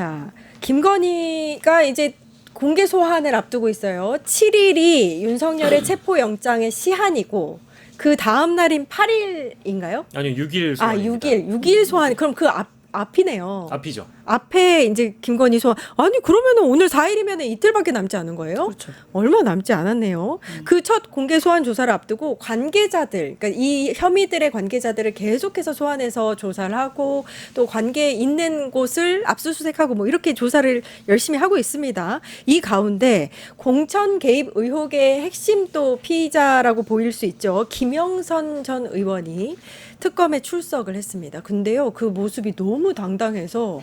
자, 김건희가 이제 공개 소환을 앞두고 있어요. 7일이 윤석열의 체포영장의 시한이고 그 다음 날인 8일인가요? 아니요, 6일 아, 소환입니다. 6일 소환. 그럼 그 앞이네요. 앞이죠. 앞에 이제 김건희 소환. 아니 그러면은 오늘 4일이면 이틀밖에 남지 않은 거예요? 그렇죠. 얼마 남지 않았네요. 그 첫 공개 소환 조사를 앞두고 관계자들, 그러니까 이 혐의들의 관계자들을 계속해서 소환해서 조사를 하고 또 관계 있는 곳을 압수수색하고 뭐 이렇게 조사를 열심히 하고 있습니다. 이 가운데 공천 개입 의혹의 핵심 또 피의자라고 보일 수 있죠. 김영선 전 의원이 특검에 출석을 했습니다. 근데요, 그 모습이 너무 당당해서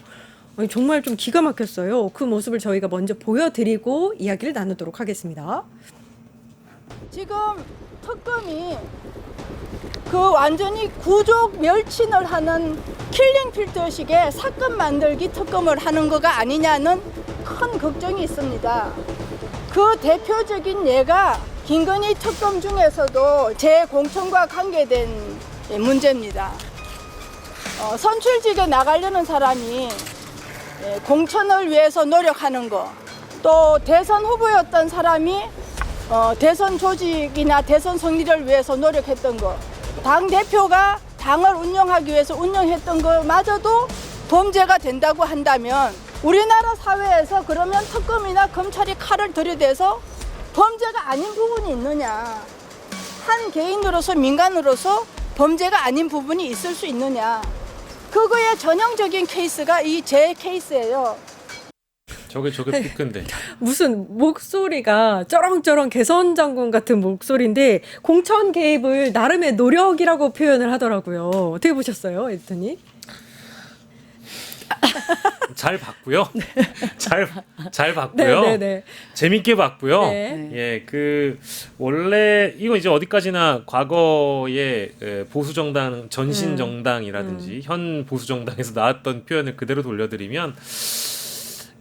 아니, 정말 좀 기가 막혔어요. 그 모습을 저희가 먼저 보여드리고 이야기를 나누도록 하겠습니다. 지금 특검이 그 완전히 구족 멸친을 하는 킬링 필터식의 사건 만들기 특검을 하는 거가 아니냐는 큰 걱정이 있습니다. 그 대표적인 예가 김건희 특검 중에서도 재공천과 관계된 문제입니다. 선출직에 나가려는 사람이 공천을 위해서 노력하는 거, 또 대선 후보였던 사람이 대선 조직이나 대선 승리를 위해서 노력했던 거, 당 대표가 당을 운영하기 위해서 운영했던 거마저도 범죄가 된다고 한다면 우리나라 사회에서 그러면 특검이나 검찰이 칼을 들이대서 범죄가 아닌 부분이 있느냐, 한 개인으로서 민간으로서 범죄가 아닌 부분이 있을 수 있느냐, 그거의 전형적인 케이스가 이 제 케이스예요. 저게 피크인데. 무슨 목소리가 쩌렁쩌렁 개선 장군 같은 목소리인데 공천 개입을 나름의 노력이라고 표현을 하더라고요. 어떻게 보셨어요, 에디터님? 잘 봤고요. 잘 봤고요. 네. 재밌게 봤고요. 네. 예, 원래 이거 이제 어디까지나 과거의 보수 정당 전신 정당이라든지 현 보수 정당에서 나왔던 표현을 그대로 돌려드리면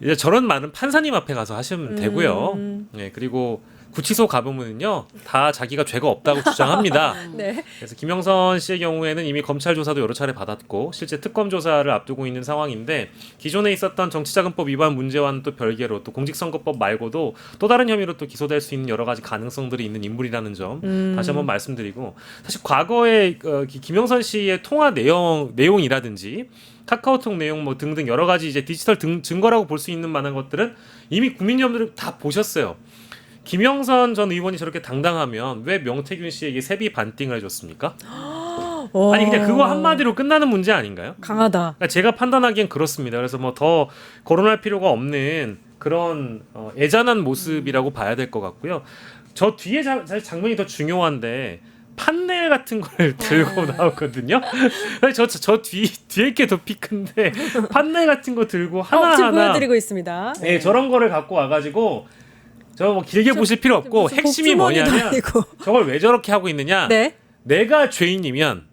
이제 저런 말은 판사님 앞에 가서 하시면 되고요. 예, 그리고 구치소 가보면요 다 자기가 죄가 없다고 주장합니다. 네. 그래서 김영선 씨의 경우에는 이미 검찰 조사도 여러 차례 받았고 실제 특검 조사를 앞두고 있는 상황인데 기존에 있었던 정치자금법 위반 문제와는 또 별개로 또 공직선거법 말고도 또 다른 혐의로 또 기소될 수 있는 여러 가지 가능성들이 있는 인물이라는 점 다시 한번 말씀드리고, 사실 과거에 김영선 씨의 통화 내용이라든지 카카오톡 내용 뭐 등등 여러 가지 이제 디지털 증거라고 볼 수 있는 만한 것들은 이미 국민 여러분들 다 보셨어요. 김영선 전 의원이 저렇게 당당하면 왜 명태균 씨에게 세비 반띵을 해줬습니까? 아니 그냥 그거 한마디로 끝나는 문제 아닌가요? 강하다. 그러니까 제가 판단하기엔 그렇습니다. 그래서 뭐 더 거론할 필요가 없는 그런 애잔한 모습이라고 봐야 될 것 같고요. 저 뒤에 사실 장면이 더 중요한데 판넬 같은 걸 들고 나오거든요. 저 뒤에 게 더 피크인데 판넬 같은 거 들고 하나하나 지금 보여드리고 있습니다. 네, 저런 거를 갖고 와가지고 저 뭐 길게 보실 필요 없고 무슨 핵심이 복주머니도 뭐냐면 아니고. 저걸 왜 저렇게 하고 있느냐. 네. 내가 죄인이면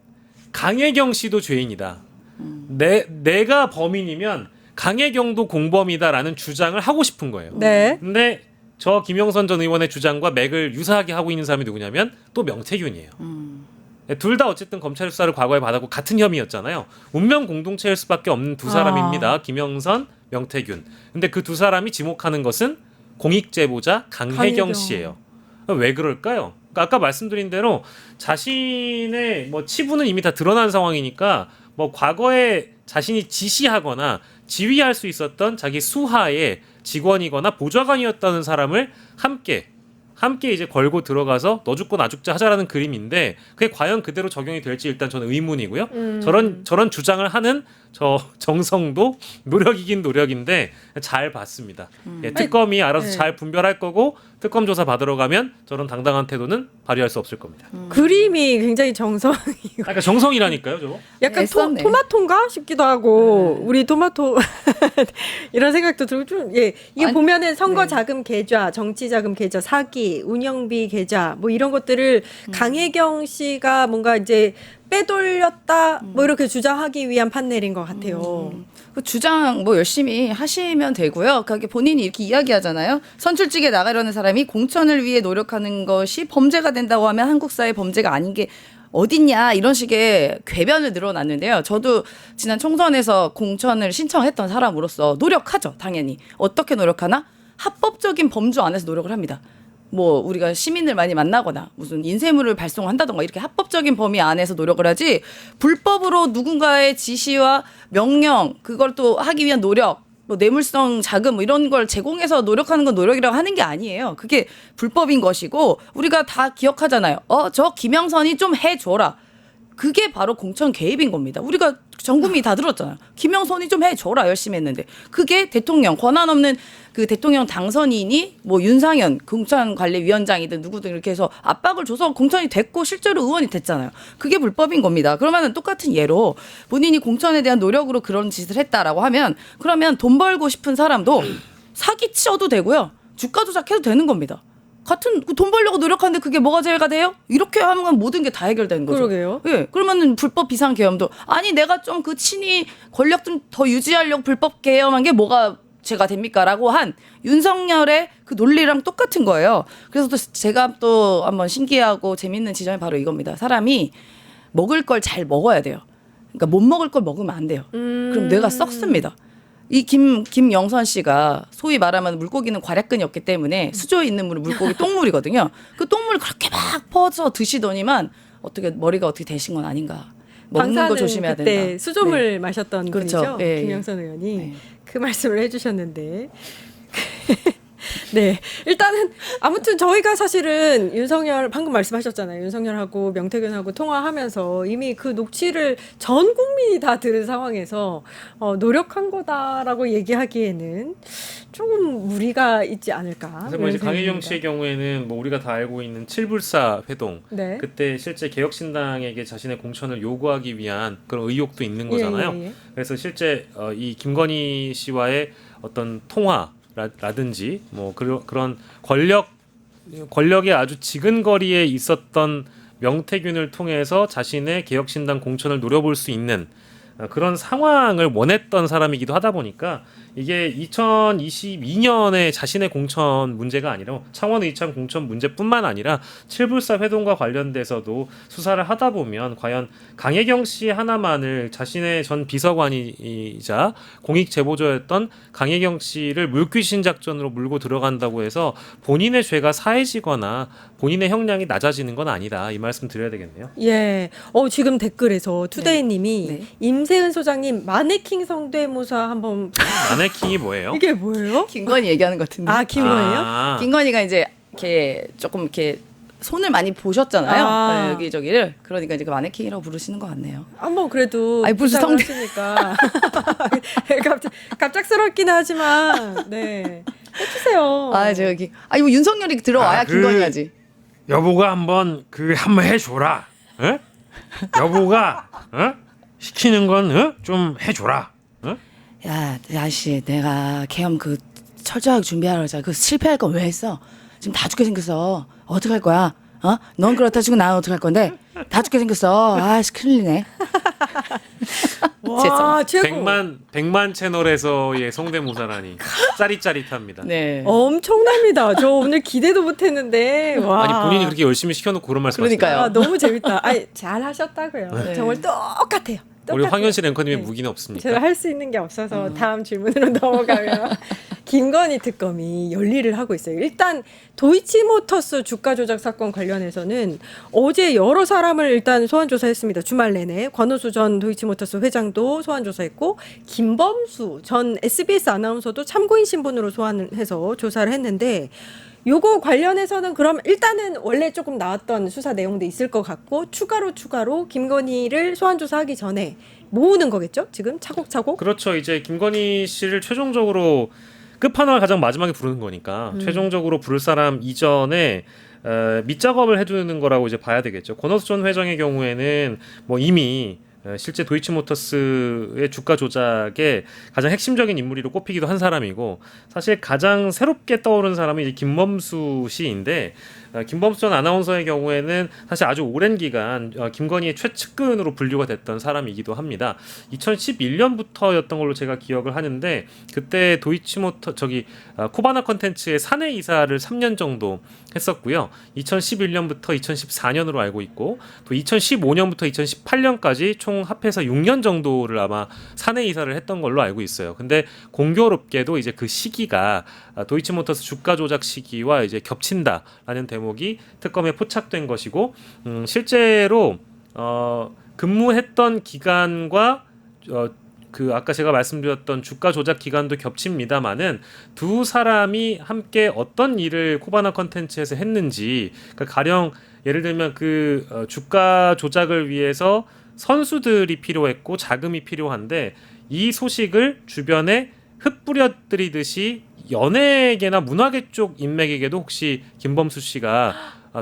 강혜경 씨도 죄인이다. 내가 범인이면 강혜경도 공범이다라는 주장을 하고 싶은 거예요. 네. 근데 저 김영선 전 의원의 주장과 맥을 유사하게 하고 있는 사람이 누구냐면 또 명태균이에요. 둘 다 어쨌든 검찰 수사를 과거에 받았고 같은 혐의였잖아요. 운명 공동체일 수밖에 없는 두 사람입니다. 김영선, 명태균. 근데 그 두 사람이 지목하는 것은 공익제보자 강혜경 씨예요. 왜 그럴까요? 그러니까 아까 말씀드린 대로 자신의 뭐 치부는 이미 다 드러난 상황이니까 뭐 과거에 자신이 지시하거나 지휘할 수 있었던 자기 수하의 직원이거나 보좌관이었다는 사람을 함께 이제 걸고 들어가서 너 죽고 나 죽자 하자라는 그림인데 그게 과연 그대로 적용이 될지 일단 저는 의문이고요. 저런 주장을 하는 저 정성도 노력이긴 노력인데 잘 봤습니다. 예, 특검이 알아서 잘 분별할 거고 특검 조사 받으러 가면 저런 당당한 태도는 발휘할 수 없을 겁니다. 그림이 굉장히 정성이고 그러니까 정성이라니까요, 저거. 약간 애썼네. 토마토인가 싶기도 하고 우리 토마토 이런 생각도 들고 좀 이게 아니, 보면은 선거 자금 계좌, 정치 자금 계좌, 사기, 운영비 계좌 뭐 이런 것들을 강혜경 씨가 뭔가 이제 빼돌렸다 뭐 이렇게 주장하기 위한 판넬인 것 같아요. 그 주장 뭐 열심히 하시면 되고요. 그게 본인이 이렇게 이야기하잖아요. 선출직에 나가려는 사람이 공천을 위해 노력하는 것이 범죄가 된다고 하면 한국 사회 범죄가 아닌 게 어딨냐 이런 식의 궤변을 늘어났는데요. 저도 지난 총선에서 공천을 신청했던 사람으로서 노력하죠. 당연히. 어떻게 노력하나? 합법적인 범주 안에서 노력을 합니다. 뭐 우리가 시민을 많이 만나거나 무슨 인쇄물을 발송한다던가 이렇게 합법적인 범위 안에서 노력을 하지 불법으로 누군가의 지시와 명령 그걸 또 하기 위한 노력 뭐 뇌물성 자금 뭐 이런 걸 제공해서 노력하는 건 노력이라고 하는 게 아니에요. 그게 불법인 것이고 우리가 다 기억하잖아요. 저 김영선이 좀 해줘라. 그게 바로 공천 개입인 겁니다. 우리가 전 국민이 다 들었잖아요. 김영선이 좀 해줘라 열심히 했는데 그게 대통령 권한 없는 그 대통령 당선인이 뭐 윤상현 공천관리위원장이든 누구든 이렇게 해서 압박을 줘서 공천이 됐고 실제로 의원이 됐잖아요. 그게 불법인 겁니다. 그러면 똑같은 예로 본인이 공천에 대한 노력으로 그런 짓을 했다라고 하면 그러면 돈 벌고 싶은 사람도 사기쳐도 되고요. 주가 조작해도 되는 겁니다. 같은 돈 벌려고 노력하는데 그게 뭐가 죄가 돼요? 이렇게 하면 모든 게 다 해결되는 거죠. 그러게요. 예. 그러면은 불법 비상 계엄도 아니 내가 좀 그 친위 권력 좀 더 유지하려고 불법 계엄한 게 뭐가 죄가 됩니까라고 한 윤석열의 그 논리랑 똑같은 거예요. 그래서 또 제가 또 한번 신기하고 재밌는 지점이 바로 이겁니다. 사람이 먹을 걸 잘 먹어야 돼요. 그러니까 못 먹을 걸 먹으면 안 돼요. 그럼 뇌가 썩습니다. 이 김영선 씨가 소위 말하면 물고기는 괄약근이 없기 때문에 수조에 있는 물은 물고기 똥물이거든요. 그 똥물 그렇게 막 퍼서 드시더니만 어떻게 머리가 어떻게 되신 건 아닌가. 먹는 거 방사능 조심해야 그때 된다. 수조물 네. 마셨던 그렇죠. 분이죠. 예, 예. 김영선 의원이 네. 그 말씀을 해주셨는데. 네, 일단은 아무튼 저희가 사실은 윤석열 방금 말씀하셨잖아요. 윤석열하고 명태균하고 통화하면서 이미 그 녹취를 전 국민이 다 들은 상황에서 노력한 거다라고 얘기하기에는 조금 무리가 있지 않을까. 그래서 뭐 이제 이런 강혜경 생각입니다. 씨의 경우에는 뭐 우리가 다 알고 있는 7불사 회동 네. 그때 실제 개혁신당에게 자신의 공천을 요구하기 위한 그런 의혹도 있는 거잖아요. 예. 그래서 실제 이 김건희 씨와의 어떤 통화라든지 뭐 그런 권력의 아주 지근거리에 있었던 명태균을 통해서 자신의 개혁신당 공천을 노려볼 수 있는 그런 상황을 원했던 사람이기도 하다 보니까 이게 2022년에 자신의 공천 문제가 아니라 창원 의창 공천 문제뿐만 아니라 7불사 회동과 관련돼서도 수사를 하다 보면 과연 강혜경 씨 하나만을 자신의 전 비서관이자 공익 제보자였던 강혜경 씨를 물귀신 작전으로 물고 들어간다고 해서 본인의 죄가 사해지거나 본인의 형량이 낮아지는 건 아니다. 이 말씀 드려야 되겠네요. 예. 지금 댓글에서 투데이님이 네. 임세은 소장님 마네킹 성대모사 한번 마네킹이 뭐예요? 이게 뭐예요? 김건희 얘기하는 것 같은데. 아 김건희요? 아. 김건희가 이제 이렇게 조금 이렇게 손을 많이 보셨잖아요. 아. 네, 여기저기를. 그러니까 이제 그 마네킹이라고 부르시는 것 같네요. 한번 그래도 아니, 무슨 부탁을 성대- 하시니까 갑작스럽긴 하지만 네 해주세요. 이거 윤석열이 들어와야 아, 그- 김건희야지. 여보가 한번 한번 해줘라. 어? 여보가 시키는 건 좀 해줘라. 어? 야, 야씨, 내가 계엄 그 철저하게 준비하라 그러자. 그 실패할 건 왜 했어? 지금 다 죽게 생겼어. 어떡할 거야? 넌 그렇다 치고 나는 어떡할 건데? 다 죽게 생겼어. 아씨, 큰일이네. 와 최고. 100만 채널에서의 성대모사라니 짜릿짜릿합니다. 네. 엄청납니다. 저 오늘 기대도 못했는데 와. 아니 본인이 그렇게 열심히 시켜놓고 그런 말씀하시나요? 그러니까요. 너무 재밌다. 아니 잘 하셨다고요. 네. 정말 똑같아요. 우리 똑같아요. 황현실 앵커님의 네. 무기는 없습니까? 제가 할 수 있는 게 없어서 다음 질문으로 넘어가면 김건희 특검이 열일을 하고 있어요. 일단 도이치모터스 주가 조작 사건 관련해서는 어제 여러 사람을 일단 소환 조사했습니다. 주말 내내 권오수 전 도이치모터스 회장도 소환 조사했고 김범수 전 SBS 아나운서도 참고인 신분으로 소환해서 조사를 했는데 요거 관련해서는 그럼 일단은 원래 조금 나왔던 수사 내용도 있을 것 같고 추가로 김건희를 소환 조사하기 전에 모으는 거겠죠? 지금 차곡차곡. 그렇죠. 이제 김건희 씨를 최종적으로 끝판왕을 가장 마지막에 부르는 거니까 최종적으로 부를 사람 이전에 밑작업을 해두는 거라고 이제 봐야 되겠죠. 권오수 전 회장의 경우에는 뭐 이미 실제 도이치모터스의 주가 조작의 가장 핵심적인 인물로 꼽히기도 한 사람이고 사실 가장 새롭게 떠오른 사람은 이제 김범수 씨인데 김범수 전 아나운서의 경우에는 사실 아주 오랜 기간 김건희의 최측근으로 분류가 됐던 사람이기도 합니다. 2011년부터였던 걸로 제가 기억을 하는데 그때 코바나 컨텐츠의 사내 이사를 3년 정도 했었고요. 2011년부터 2014년으로 알고 있고 또 2015년부터 2018년까지 총 합해서 6년 정도를 아마 사내 이사를 했던 걸로 알고 있어요. 근데 공교롭게도 이제 그 시기가 도이치모터스 주가 조작 시기와 이제 겹친다라는 대목이 특검에 포착된 것이고 실제로 근무했던 기간과 아까 제가 말씀드렸던 주가 조작 기간도 겹칩니다만은 두 사람이 함께 어떤 일을 코바나 컨텐츠에서 했는지 그러니까 가령 예를 들면 주가 조작을 위해서 선수들이 필요했고 자금이 필요한데 이 소식을 주변에 흩뿌려뜨리듯이 연예계나 문화계 쪽 인맥에게도 혹시 김범수 씨가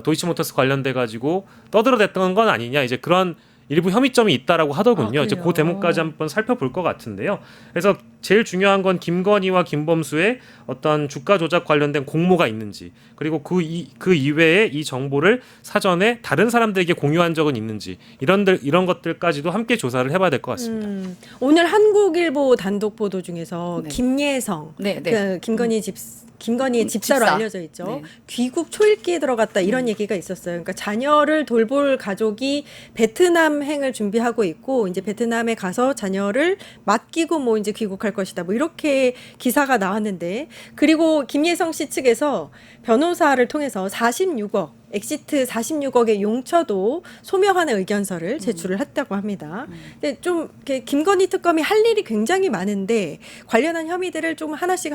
도이치모터스 관련돼 가지고 떠들어댔던 건 아니냐 이제 그런 일부 혐의점이 있다라고 하더군요. 이제 그 대목까지 한번 살펴볼 것 같은데요. 그래서 제일 중요한 건 김건희와 김범수의 어떤 주가 조작 관련된 공모가 있는지 그리고 그 이외에 이 정보를 사전에 다른 사람들에게 공유한 적은 있는지 이런 것들까지도 함께 조사를 해봐야 될 것 같습니다. 오늘 한국일보 단독 보도 중에서 네. 김예성, 네, 네. 김건희의 집사로 집사. 알려져 있죠. 네. 귀국 초읽기에 들어갔다 이런 얘기가 있었어요. 그러니까 자녀를 돌볼 가족이 베트남행을 준비하고 있고 이제 베트남에 가서 자녀를 맡기고 뭐 이제 귀국할 것이다. 뭐 이렇게 기사가 나왔는데 그리고 김예성 씨 측에서 변호사를 통해서 46억 엑시트 46억의 용처도 소명하는 의견서를 제출을 했다고 합니다. 근데 좀 이렇게 김건희 특검이 할 일이 굉장히 많은데 관련한 혐의들을 좀 하나씩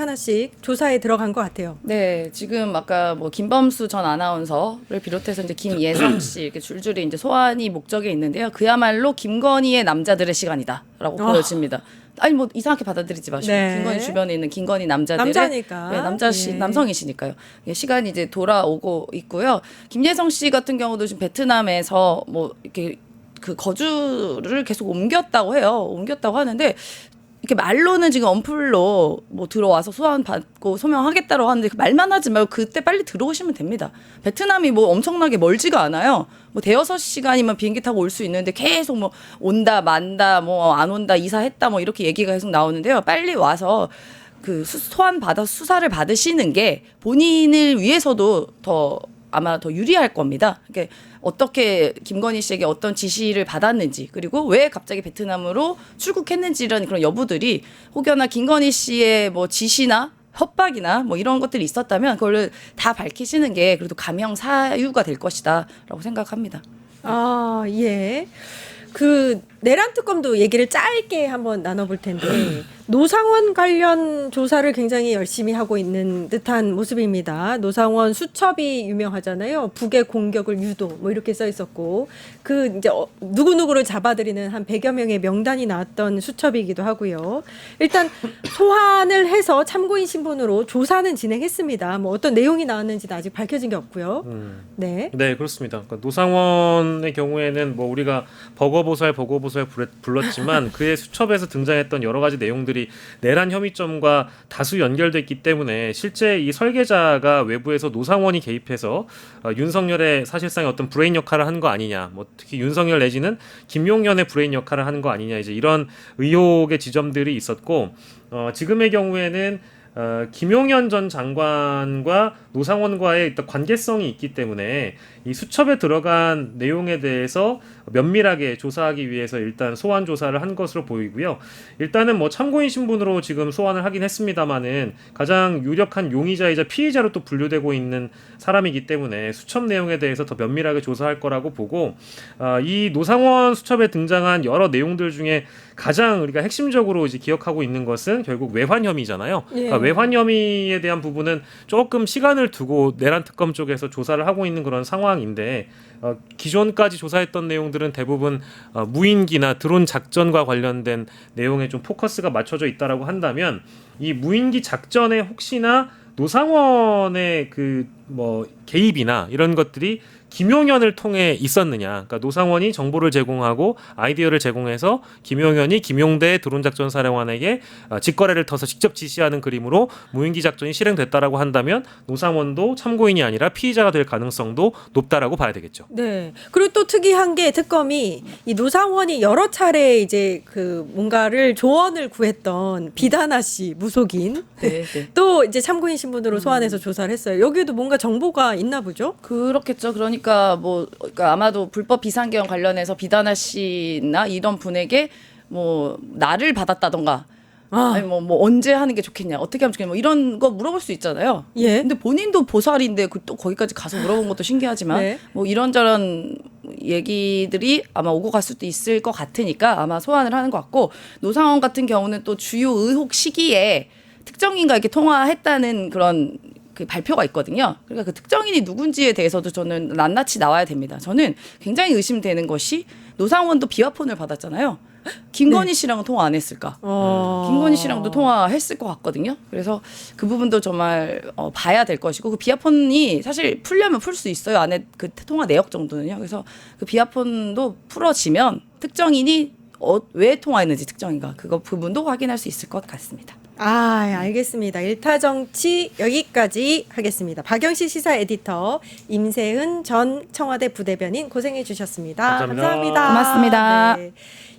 조사에 들어간 것 같아요. 네, 지금 아까 뭐 김범수 전 아나운서를 비롯해서 이제 김예성 씨 이렇게 줄줄이 이제 소환이 목적에 있는데요. 그야말로 김건희의 남자들의 시간이다라고 보여집니다. 아니 뭐 이상하게 받아들이지 마시고 네. 김건희 주변에 있는 김건희 남자들의 남자니까. 네, 예. 남성이시니까요. 예, 시간이 이제 돌아오고 있고요. 김예성 씨 같은 경우도 지금 베트남에서 뭐 이렇게 그 거주를 계속 옮겼다고 해요. 옮겼다고 하는데 이렇게 말로는 지금 언플로 뭐 들어와서 소환 받고 소명하겠다고 하는데 말만 하지 말고 그때 빨리 들어오시면 됩니다. 베트남이 뭐 엄청나게 멀지가 않아요. 뭐 대여섯 시간이면 비행기 타고 올 수 있는데 계속 뭐 온다 만다 뭐 안 온다 이사했다 뭐 이렇게 얘기가 계속 나오는데요. 빨리 와서 그 소환 받아 수사를 받으시는 게 본인을 위해서도 아마 더 유리할 겁니다. 그러니까 어떻게 김건희 씨에게 어떤 지시를 받았는지 그리고 왜 갑자기 베트남으로 출국했는지 이런 그런 여부들이 혹여나 김건희 씨의 뭐 지시나 협박이나 뭐 이런 것들이 있었다면 그걸 다 밝히시는 게 그래도 감형 사유가 될 것이다라고 생각합니다. 아, 예. 그 내란 특검도 얘기를 짧게 한번 나눠볼 텐데 노상원 관련 조사를 굉장히 열심히 하고 있는 듯한 모습입니다. 노상원 수첩이 유명하잖아요. 북의 공격을 유도 뭐 이렇게 써 있었고 그 이제 누구누구를 잡아들이는 한 100여 명의 명단이 나왔던 수첩이기도 하고요. 일단 소환을 해서 참고인 신분으로 조사는 진행했습니다. 뭐 어떤 내용이 나왔는지는 아직 밝혀진 게 없고요. 네. 네, 그렇습니다. 그러니까 노상원의 경우에는 뭐 우리가 버거보살 불렀지만 그의 수첩에서 등장했던 여러 가지 내용들이 내란 혐의점과 다수 연결됐기 때문에 실제 이 설계자가 외부에서 노상원이 개입해서 윤석열의 사실상의 어떤 브레인 역할을 한 거 아니냐, 뭐 특히 윤석열 내지는 김용현의 브레인 역할을 하는 거 아니냐 이제 이런 의혹의 지점들이 있었고 지금의 경우에는 김용현 전 장관과 노상원과의 일단 관계성이 있기 때문에 이 수첩에 들어간 내용에 대해서 면밀하게 조사하기 위해서 일단 소환 조사를 한 것으로 보이고요. 일단은 뭐 참고인 신분으로 지금 소환을 하긴 했습니다만은 가장 유력한 용의자이자 피의자로 또 분류되고 있는 사람이기 때문에 수첩 내용에 대해서 더 면밀하게 조사할 거라고 보고 이 노상원 수첩에 등장한 여러 내용들 중에 가장 우리가 핵심적으로 이제 기억하고 있는 것은 결국 외환 혐의잖아요. 예. 그러니까 외환 혐의에 대한 부분은 조금 시간을 두고 내란 특검 쪽에서 조사를 하고 있는 그런 상황인데 기존까지 조사했던 내용들은 대부분 무인기나 드론 작전과 관련된 내용에 좀 포커스가 맞춰져 있다라고 한다면 이 무인기 작전에 혹시나 노상원의 그 뭐 개입이나 이런 것들이 김용현을 통해 있었느냐. 그러니까 노상원이 정보를 제공하고 아이디어를 제공해서 김용현이 김용대 드론작전 사령관에게 직거래를 터서 직접 지시하는 그림으로 무인기 작전이 실행됐다라고 한다면 노상원도 참고인이 아니라 피의자가 될 가능성도 높다라고 봐야 되겠죠. 네. 그리고 또 특이한 게 특검이 이 노상원이 여러 차례 이제 그 뭔가를 조언을 구했던 비다나 씨 무속인 네, 네. 또 이제 참고인 신분으로 소환해서 조사를 했어요. 여기에도 뭔가 정보가 있나 보죠? 그렇겠죠. 그러니까 그러니까 아마도 불법 비상계엄 관련해서 비다나 씨나 이런 분에게 뭐 나를 받았다던가 아니 뭐 언제 하는 게 좋겠냐, 어떻게 하면 좋겠냐, 뭐 이런 거 물어볼 수 있잖아요. 예. 근데 본인도 보살인데 또 거기까지 가서 물어본 것도 신기하지만 네. 뭐 이런저런 얘기들이 아마 오고 갈 수도 있을 것 같으니까 아마 소환을 하는 것 같고, 노상원 같은 경우는 또 주요 의혹 시기에 특정인과 이렇게 통화했다는 그런 그 발표가 있거든요. 그러니까 그 특정인이 누군지에 대해서도 저는 낱낱이 나와야 됩니다. 저는 굉장히 의심되는 것이 노상원도 비화폰을 받았잖아요. 김건희 씨랑은 통화 안 했을까? 김건희 씨랑도 통화했을 것 같거든요. 그래서 그 부분도 정말 봐야 될 것이고, 그 비화폰이 사실 풀려면 풀 수 있어요. 안에 그 통화 내역 정도는요. 그래서 그 비화폰도 풀어지면 특정인이 왜 통화했는지 특정인가 그 부분도 확인할 수 있을 것 같습니다. 알겠습니다. 일타정치 여기까지 하겠습니다. 박영실 시사 에디터, 임세은 전 청와대 부대변인 고생해 주셨습니다. 감사합니다. 고맙습니다. 네.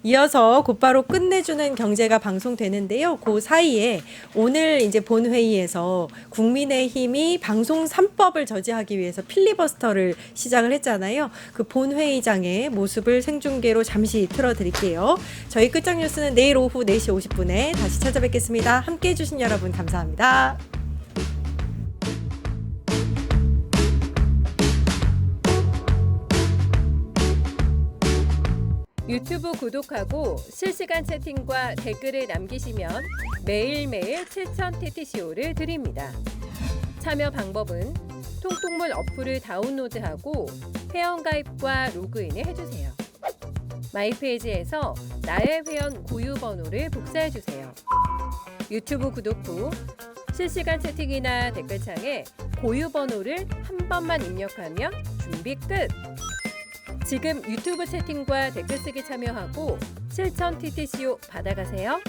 이어서 곧바로 끝내주는 경제가 방송되는데요. 그 사이에 오늘 이제 본회의에서 국민의힘이 방송 3법을 저지하기 위해서 필리버스터를 시작을 했잖아요. 그 본회의장의 모습을 생중계로 잠시 틀어드릴게요. 저희 끝장 뉴스는 내일 오후 4시 50분에 다시 찾아뵙겠습니다. 함께해 주신 여러분 감사합니다. 유튜브 구독하고 실시간 채팅과 댓글을 남기시면 매일매일 7,000TTCO를 드립니다. 참여 방법은 통통물 어플을 다운로드하고 회원가입과 로그인을 해주세요. 마이페이지에서 나의 회원 고유 번호를 복사해주세요. 유튜브 구독 후 실시간 채팅이나 댓글창에 고유 번호를 한 번만 입력하면 준비 끝! 지금 유튜브 채팅과 댓글 쓰기 참여하고 7,000TTCO 받아가세요.